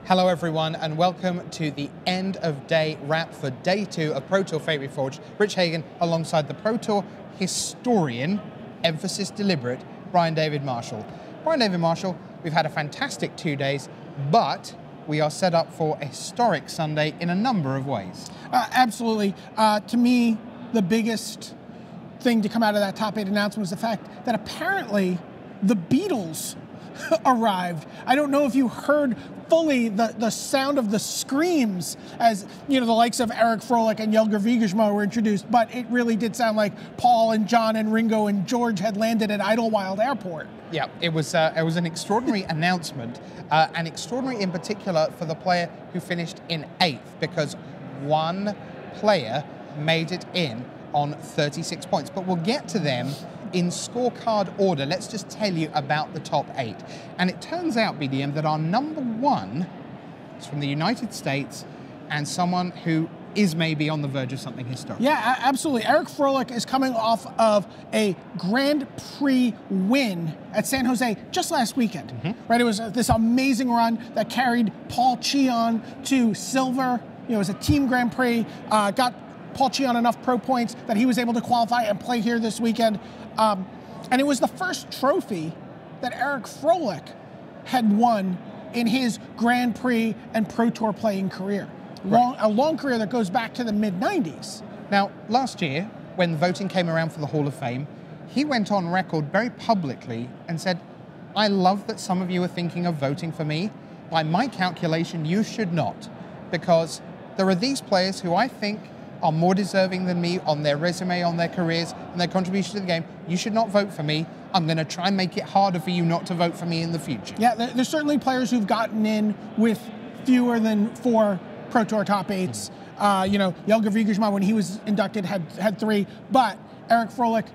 Hello everyone and welcome to the end of day wrap for day 2 of Pro Tour Fate Reforged. Rich Hagon alongside the Pro Tour historian, emphasis deliberate, Brian David-Marshall. Brian David-Marshall, we've had a fantastic 2 days, but we are set up for a historic Sunday in a number of ways. Absolutely. To me, the biggest thing to come out of that top 8 announcement was the fact that apparently the Beatles arrived. I don't know if you heard fully the sound of the screams as, you know, the likes of Eric Froelich and Jelger Wiegersma were introduced, but it really did sound like Paul and John and Ringo and George had landed at Idlewild Airport. Yeah, it was an extraordinary announcement, and extraordinary in particular for the player who finished in 8th, because one player made it in on 36 points. But we'll get to them in scorecard order. Let's just tell you about the top 8. And it turns out, BDM, that our number 1 is from the United States and someone who is maybe on the verge of something historic. Yeah, absolutely. Eric Froelich is coming off of a Grand Prix win at San Jose just last weekend. Right? It was this amazing run that carried Paul Cheon to silver. You know, it was a team Grand Prix, got Paul Cheon enough pro points that he was able to qualify and play here this weekend. And it was the first trophy that Eric Froelich had won in his Grand Prix and Pro Tour playing career. A long career that goes back to the mid-90s. Now, last year, when voting came around for the Hall of Fame, he went on record very publicly and said, "I love that some of you are thinking of voting for me. By my calculation, you should not, because there are these players who I think are more deserving than me on their resume, on their careers, and their contribution to the game. You should not vote for me. I'm going to try and make it harder for you not to vote for me in the future." Yeah, there's certainly players who've gotten in with fewer than 4 Pro Tour top 8s. You know, Jelger Wiegersma, when he was inducted, had 3, but Eric Froelich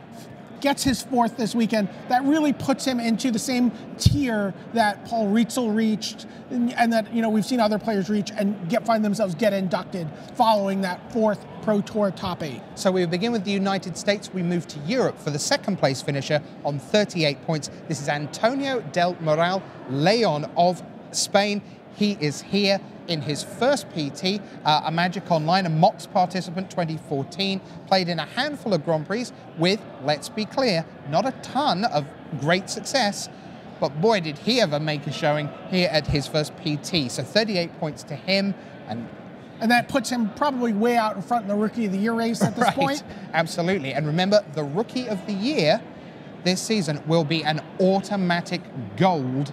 gets his 4th this weekend. That really puts him into the same tier that Paul Rietzl reached, and that, you know, we've seen other players reach and find themselves get inducted following that 4th Pro Tour top 8. So we begin with the United States. We move to Europe for the 2nd place finisher on 38 points. This is Antonio del Moral Leon of Spain. He is here in his first PT, a Magic Online, a MOX participant, 2014, played in a handful of Grand Prix with, let's be clear, not a ton of great success, but boy, did he ever make a showing here at his first PT. So 38 points to him. And that puts him probably way out in front in the Rookie of the Year race at this point. Absolutely. And remember, the Rookie of the Year this season will be an automatic gold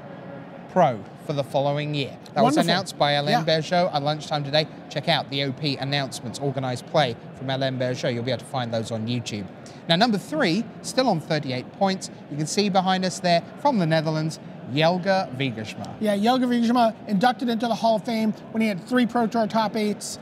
pro for the following year. That was announced by Alain Bergeau at lunchtime today. Check out the OP announcements, organized play from Alain Bergeau. You'll be able to find those on YouTube. Now, number 3, still on 38 points. You can see behind us there, from the Netherlands, Jelger Wiegersma. Yeah, Jelger Wiegersma inducted into the Hall of Fame when he had 3 Pro Tour top 8s,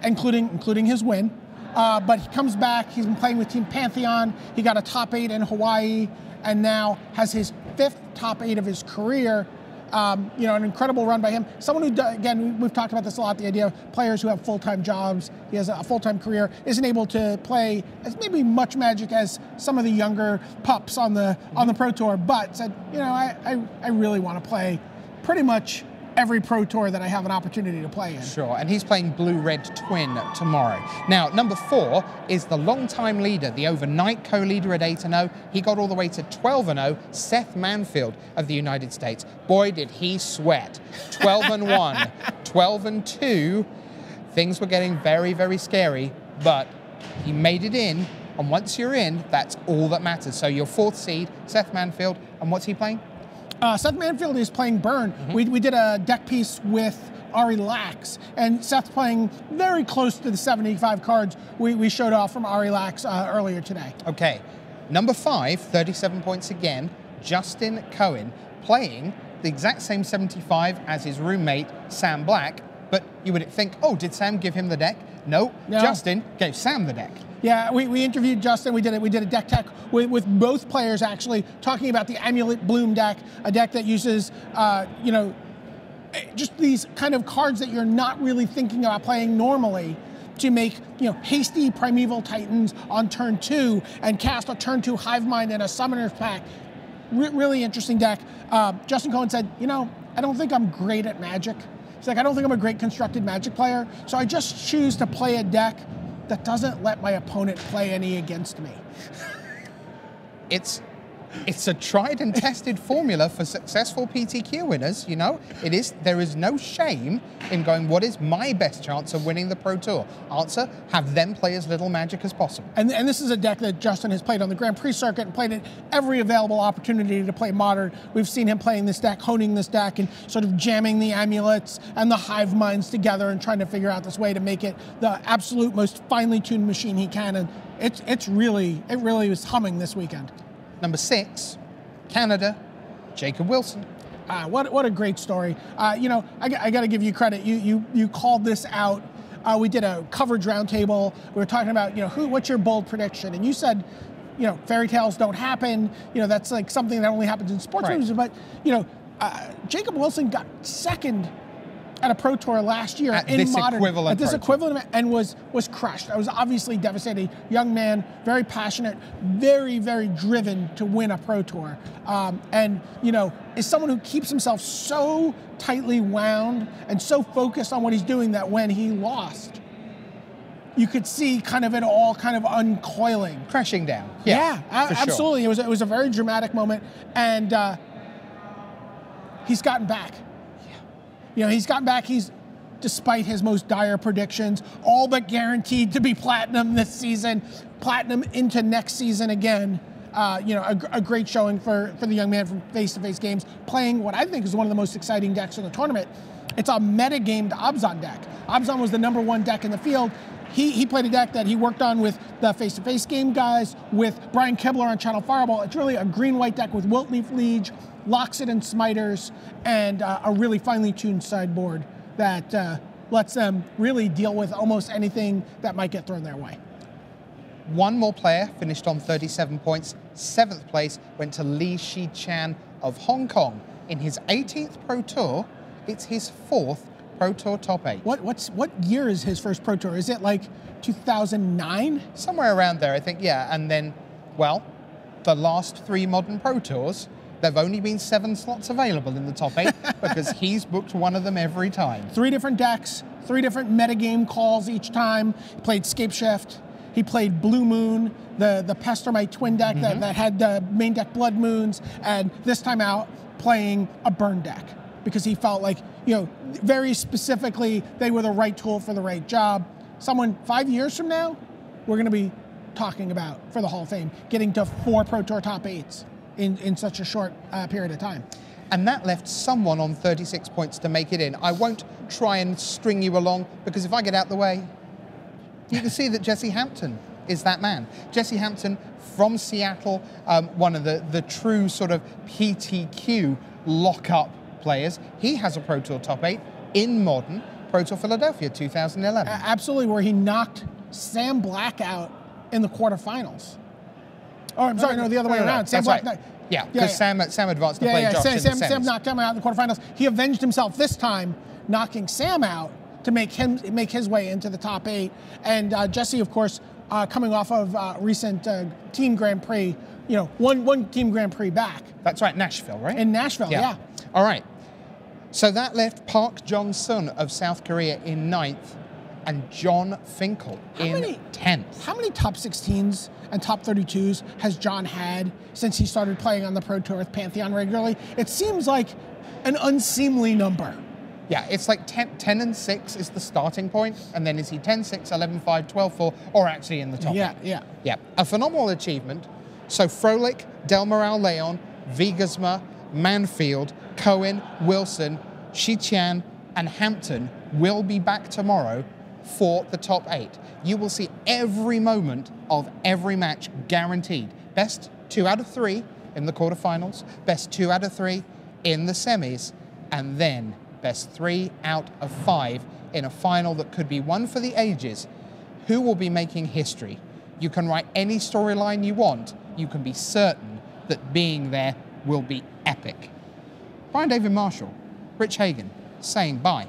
including his win. But he comes back. He's been playing with Team Pantheon. He got a top 8 in Hawaii, and now has his 5th top 8 of his career. You know, an incredible run by him. Someone who, again, we've talked about this a lot, the idea of players who have full-time jobs, he has a full-time career, isn't able to play as maybe much Magic as some of the younger pups on the Pro Tour, but said, you know, I really want to play pretty much every Pro Tour that I have an opportunity to play in. Sure, and he's playing Blue-Red Twin tomorrow. Now, number 4 is the long-time leader, the overnight co-leader at 8-0. He got all the way to 12-0, Seth Manfield of the United States. Boy, did he sweat. 12-1, 12-2. Things were getting very, very scary, but he made it in, and once you're in, that's all that matters. So your 4th seed, Seth Manfield, and what's he playing? Seth Manfield is playing Burn. We did a deck piece with Ari Lax, and Seth's playing very close to the 75 cards we showed off from Ari Lax earlier today. Okay, number 5, 37 points again, Justin Cohen, playing the exact same 75 as his roommate, Sam Black, but you would think, oh, did Sam give him the deck? No, Justin gave Sam the deck. Yeah, we interviewed Justin. We did a deck tech with both players, actually, talking about the Amulet Bloom deck, a deck that uses, you know, just these kind of cards that you're not really thinking about playing normally, to make, you know, hasty Primeval Titans on turn 2 and cast a turn 2 Hive Mind and a Summoner's Pact. Really interesting deck. Justin Cohen said, you know, I don't think I'm great at Magic. He's like, I don't think I'm a great constructed Magic player, so I just choose to play a deck that doesn't let my opponent play any against me. It's a tried and tested formula for successful PTQ winners, you know? There is no shame in going, what is my best chance of winning the Pro Tour? Answer, have them play as little Magic as possible. And this is a deck that Justin has played on the Grand Prix circuit and played at every available opportunity to play Modern. We've seen him playing this deck, honing this deck, and sort of jamming the amulets and the hive minds together and trying to figure out this way to make it the absolute most finely tuned machine he can. And it really was humming this weekend. Number 6, Canada, Jacob Wilson. What a great story. You know, I got to give you credit. You called this out. We did a coverage roundtable. We were talking about, you know, what's your bold prediction? And you said, you know, fairy tales don't happen. You know, that's like something that only happens in sports movies. But, you know, Jacob Wilson got second at a Pro Tour last year in Modern. At this equivalent event, and was crushed. I was obviously devastated. Young man, very passionate, very, very driven to win a Pro Tour. And, you know, is someone who keeps himself so tightly wound and so focused on what he's doing that when he lost, you could see kind of it all kind of uncoiling. Crashing down. Yeah, absolutely. Sure. It was a very dramatic moment. And he's gotten back. You know, he's gotten back. He's, despite his most dire predictions, all but guaranteed to be platinum this season, platinum into next season again. You know, a great showing for the young man from face-to-face games, playing what I think is one of the most exciting decks in the tournament. It's a meta-gamed Abzan deck. Abzan was the #1 deck in the field. He played a deck that he worked on with the face-to-face game guys, with Brian Kibler on Channel Fireball. It's really a green-white deck with Wiltleaf Liege, Loxit and Smiters, and a really finely tuned sideboard that lets them really deal with almost anything that might get thrown their way. One more player finished on 37 points. 7th place went to Li Shi-Chan of Hong Kong. In his 18th Pro Tour, it's his 4th Pro Tour top 8. What year is his first Pro Tour? Is it like 2009? Somewhere around there, I think, yeah. And then, well, the last 3 Modern Pro Tours, there've only been 7 slots available in the top 8 because he's booked one of them every time. 3 different decks, 3 different metagame calls each time. He played Scapeshift. He played Blue Moon, the Pestermite twin deck that had the main deck Blood Moons, and this time out playing a burn deck because he felt like, you know, very specifically they were the right tool for the right job. Someone 5 years from now, we're going to be talking about for the Hall of Fame, getting to 4 Pro Tour top 8s in such a short period of time. And that left someone on 36 points to make it in. I won't try and string you along because if I get out the way, you can see that Jesse Hampton is that man. Jesse Hampton from Seattle, one of the true sort of PTQ lock-up players. He has a Pro Tour top 8 in Modern, Pro Tour Philadelphia 2011. Absolutely, where he knocked Sam Black out in the quarterfinals. Oh, I'm sorry, no, the other way around. Sam Black. Right. Yeah, because Sam advanced to play Josh in the semis. Sam knocked him out in the quarterfinals. He avenged himself this time, knocking Sam out to make his way into the top 8. And Jesse, of course, coming off of recent Team Grand Prix, you know, one Team Grand Prix back. That's right, Nashville, right? In Nashville, yeah. All right. So that left Park Jong-sun of South Korea in 9th and John Finkel in 10th. How many top 16s and top 32s has John had since he started playing on the Pro Tour with Pantheon regularly? It seems like an unseemly number. Yeah, it's like 10 and 6 is the starting point, and then is he 10-6, 11-5, 12-4, or actually in the top 8? Yeah, a phenomenal achievement. So Froelich, Del Moral Leon, Wiegersma, Manfield, Cohen, Wilson, Shi-Chan, and Hampton will be back tomorrow for the top 8. You will see every moment of every match guaranteed. Best 2 out of 3 in the quarterfinals, best 2 out of 3 in the semis, and then best 3 out of 5 in a final that could be one for the ages. Who will be making history? You can write any storyline you want. You can be certain that being there will be epic. Brian David-Marshall, Rich Hagon, saying bye.